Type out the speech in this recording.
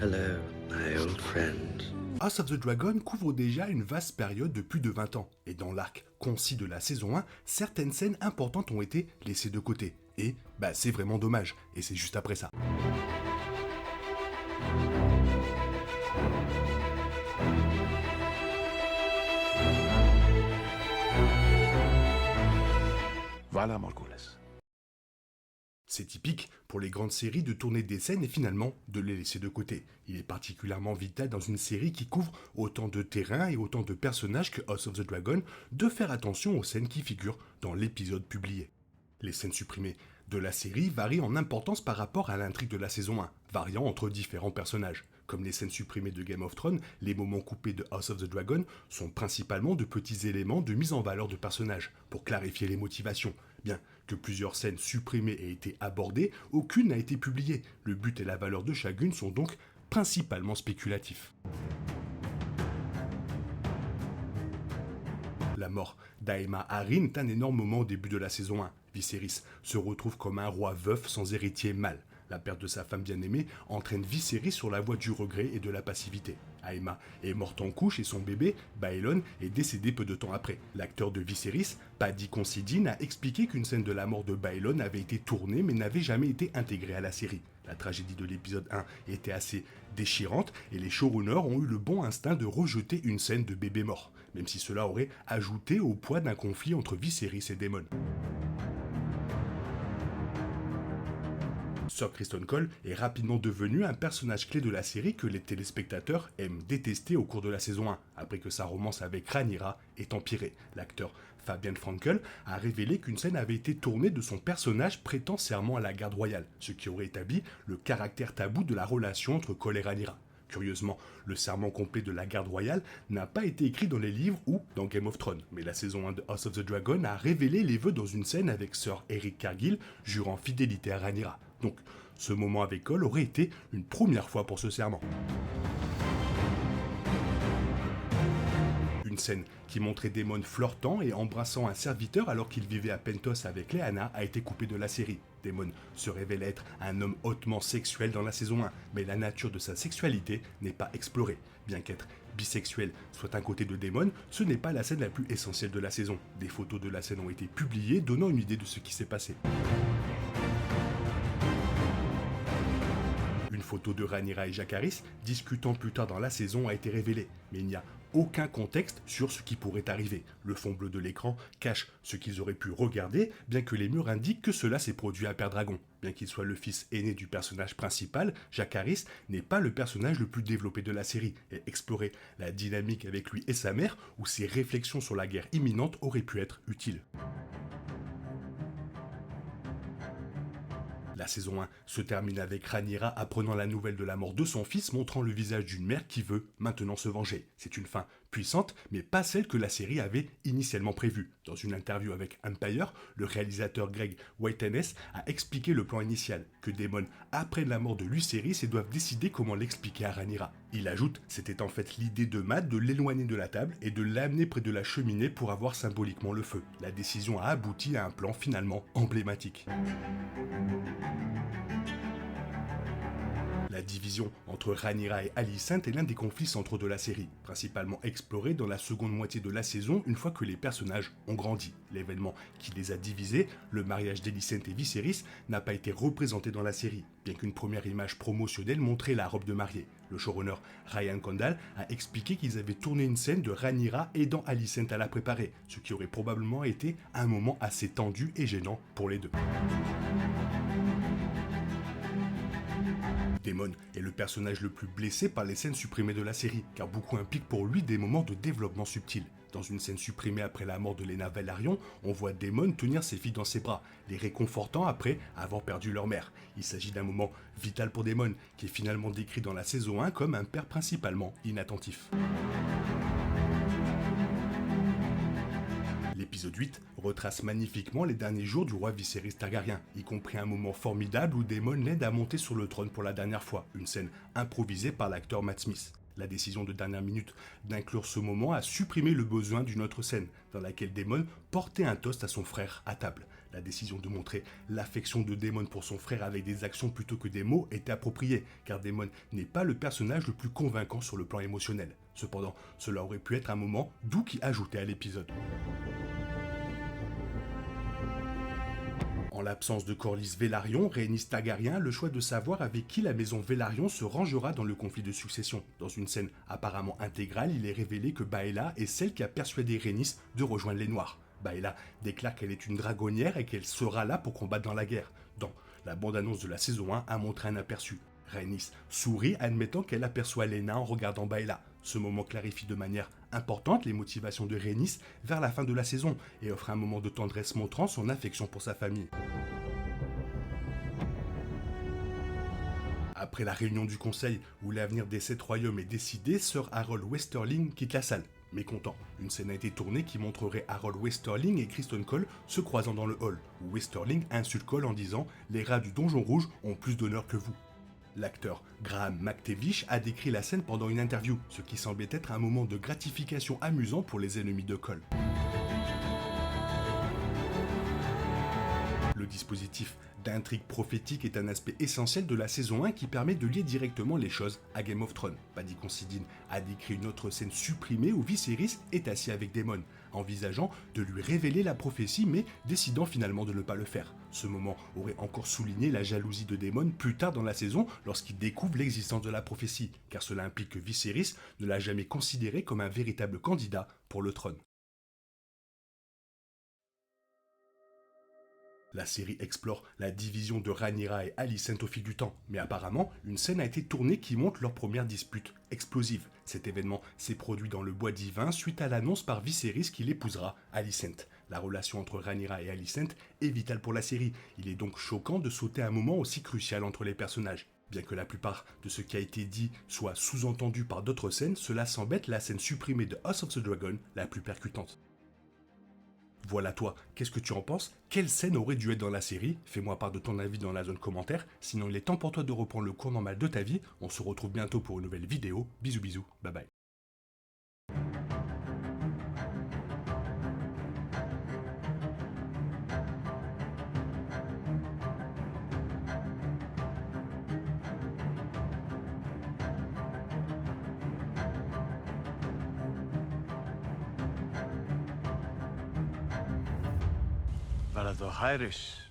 Hello, my old friend. House of the Dragon couvre déjà une vaste période de plus de 20 ans, et dans l'arc concis de la saison 1, certaines scènes importantes ont été laissées de côté. Et c'est vraiment dommage, et c'est juste après ça. Voilà, Morghulis. C'est typique pour les grandes séries de tourner des scènes et finalement de les laisser de côté. Il est particulièrement vital dans une série qui couvre autant de terrain et autant de personnages que House of the Dragon de faire attention aux scènes qui figurent dans l'épisode publié. Les scènes supprimées de la série varient en importance par rapport à l'intrigue de la saison 1, variant entre différents personnages. Comme les scènes supprimées de Game of Thrones, les moments coupés de House of the Dragon sont principalement de petits éléments de mise en valeur de personnages, pour clarifier les motivations. Bien que plusieurs scènes supprimées aient été abordées, aucune n'a été publiée. Le but et la valeur de chacune sont donc principalement spéculatifs. La mort d'Aemma Arryn est un énorme moment au début de la saison 1. Viserys se retrouve comme un roi veuf sans héritier mâle. La perte de sa femme bien-aimée entraîne Viserys sur la voie du regret et de la passivité. Aemma est morte en couche et son bébé, Baelon, est décédé peu de temps après. L'acteur de Viserys, Paddy Considine, a expliqué qu'une scène de la mort de Baelon avait été tournée mais n'avait jamais été intégrée à la série. La tragédie de l'épisode 1 était assez déchirante et les showrunners ont eu le bon instinct de rejeter une scène de bébé mort, même si cela aurait ajouté au poids d'un conflit entre Viserys et Daemon. Sir Criston Cole est rapidement devenu un personnage clé de la série que les téléspectateurs aiment détester au cours de la saison 1, après que sa romance avec Rhaenyra ait empiré. L'acteur Fabian Frankel a révélé qu'une scène avait été tournée de son personnage prêtant serment à la garde royale, ce qui aurait établi le caractère tabou de la relation entre Cole et Rhaenyra. Curieusement, le serment complet de la garde royale n'a pas été écrit dans les livres ou dans Game of Thrones, mais la saison 1 de House of the Dragon a révélé les vœux dans une scène avec Sir Eric Cargill jurant fidélité à Rhaenyra. Donc, ce moment avec Cole aurait été une première fois pour ce serment. Une scène qui montrait Daemon flirtant et embrassant un serviteur alors qu'il vivait à Pentos avec Lyanna a été coupée de la série. Daemon se révèle être un homme hautement sexuel dans la saison 1, mais la nature de sa sexualité n'est pas explorée. Bien qu'être bisexuel soit un côté de Daemon, ce n'est pas la scène la plus essentielle de la saison. Des photos de la scène ont été publiées, donnant une idée de ce qui s'est passé. Une photo de Rhaenyra et Jacaerys discutant plus tard dans la saison a été révélée, mais il n'y a aucun contexte sur ce qui pourrait arriver. Le fond bleu de l'écran cache ce qu'ils auraient pu regarder, bien que les murs indiquent que cela s'est produit à Père Dragon. Bien qu'il soit le fils aîné du personnage principal, Jacaerys n'est pas le personnage le plus développé de la série, et explorer la dynamique avec lui et sa mère, ou ses réflexions sur la guerre imminente auraient pu être utiles. La saison 1 se termine avec Rhaenyra apprenant la nouvelle de la mort de son fils, montrant le visage d'une mère qui veut maintenant se venger. C'est une fin puissante, mais pas celle que la série avait initialement prévue. Dans une interview avec Empire, le réalisateur Greg Waitenness a expliqué le plan initial, que Daemon apprenne la mort de Lucerys et doivent décider comment l'expliquer à Rhaenyra. Il ajoute, c'était en fait l'idée de Matt de l'éloigner de la table et de l'amener près de la cheminée pour avoir symboliquement le feu. La décision a abouti à un plan finalement emblématique. La division entre Rhaenyra et Alicent est l'un des conflits centraux de la série, principalement exploré dans la seconde moitié de la saison une fois que les personnages ont grandi. L'événement qui les a divisés, le mariage d'Alicent et Viserys, n'a pas été représenté dans la série, bien qu'une première image promotionnelle montrait la robe de mariée. Le showrunner Ryan Condal a expliqué qu'ils avaient tourné une scène de Rhaenyra aidant Alicent à la préparer, ce qui aurait probablement été un moment assez tendu et gênant pour les deux. Daemon est le personnage le plus blessé par les scènes supprimées de la série, car beaucoup impliquent pour lui des moments de développement subtil. Dans une scène supprimée après la mort de Laena Velaryon, on voit Daemon tenir ses filles dans ses bras, les réconfortant après avoir perdu leur mère. Il s'agit d'un moment vital pour Daemon, qui est finalement décrit dans la saison 1 comme un père principalement inattentif. L'épisode 8 retrace magnifiquement les derniers jours du roi Viserys Targaryen, y compris un moment formidable où Daemon l'aide à monter sur le trône pour la dernière fois, une scène improvisée par l'acteur Matt Smith. La décision de dernière minute d'inclure ce moment a supprimé le besoin d'une autre scène, dans laquelle Daemon portait un toast à son frère à table. La décision de montrer l'affection de Daemon pour son frère avec des actions plutôt que des mots était appropriée, car Daemon n'est pas le personnage le plus convaincant sur le plan émotionnel. Cependant, cela aurait pu être un moment doux qui ajoutait à l'épisode. En l'absence de Corlys Velaryon, Rhaenys Targaryen a le choix de savoir avec qui la maison Velaryon se rangera dans le conflit de succession. Dans une scène apparemment intégrale, il est révélé que Baela est celle qui a persuadé Rhaenys de rejoindre les Noirs. Baela déclare qu'elle est une dragonnière et qu'elle sera là pour combattre dans la guerre. Dans la bande-annonce de la saison 1 a montré un aperçu. Rhaenys sourit admettant qu'elle aperçoit Laena en regardant Baela. Ce moment clarifie de manière importante les motivations de Rhaenys vers la fin de la saison et offre un moment de tendresse montrant son affection pour sa famille. Après la réunion du conseil où l'avenir des 7 royaumes est décidé, Sir Harold Westerling quitte la salle. Mécontent, une scène a été tournée qui montrerait Harold Westerling et Criston Cole se croisant dans le hall, où Westerling insulte Cole en disant « Les rats du Donjon Rouge ont plus d'honneur que vous ». L'acteur Graham McTavish a décrit la scène pendant une interview, ce qui semblait être un moment de gratification amusant pour les ennemis de Cole. Le dispositif d'intrigue prophétique est un aspect essentiel de la saison 1 qui permet de lier directement les choses à Game of Thrones. Paddy Considine a décrit une autre scène supprimée où Viserys est assis avec Daemon, envisageant de lui révéler la prophétie mais décidant finalement de ne pas le faire. Ce moment aurait encore souligné la jalousie de Daemon plus tard dans la saison lorsqu'il découvre l'existence de la prophétie, car cela implique que Viserys ne l'a jamais considéré comme un véritable candidat pour le trône. La série explore la division de Rhaenyra et Alicent au fil du temps, mais apparemment, une scène a été tournée qui montre leur première dispute explosive. Cet événement s'est produit dans le Bois Divin suite à l'annonce par Viserys qu'il épousera Alicent. La relation entre Rhaenyra et Alicent est vitale pour la série. Il est donc choquant de sauter un moment aussi crucial entre les personnages. Bien que la plupart de ce qui a été dit soit sous-entendu par d'autres scènes, cela semble être la scène supprimée de House of the Dragon la plus percutante. Voilà toi, qu'est-ce que tu en penses? Quelle scène aurait dû être dans la série? Fais-moi part de ton avis dans la zone commentaire. Sinon il est temps pour toi de reprendre le cours normal de ta vie. On se retrouve bientôt pour une nouvelle vidéo. Bisous bisous, bye bye. Valador Irish.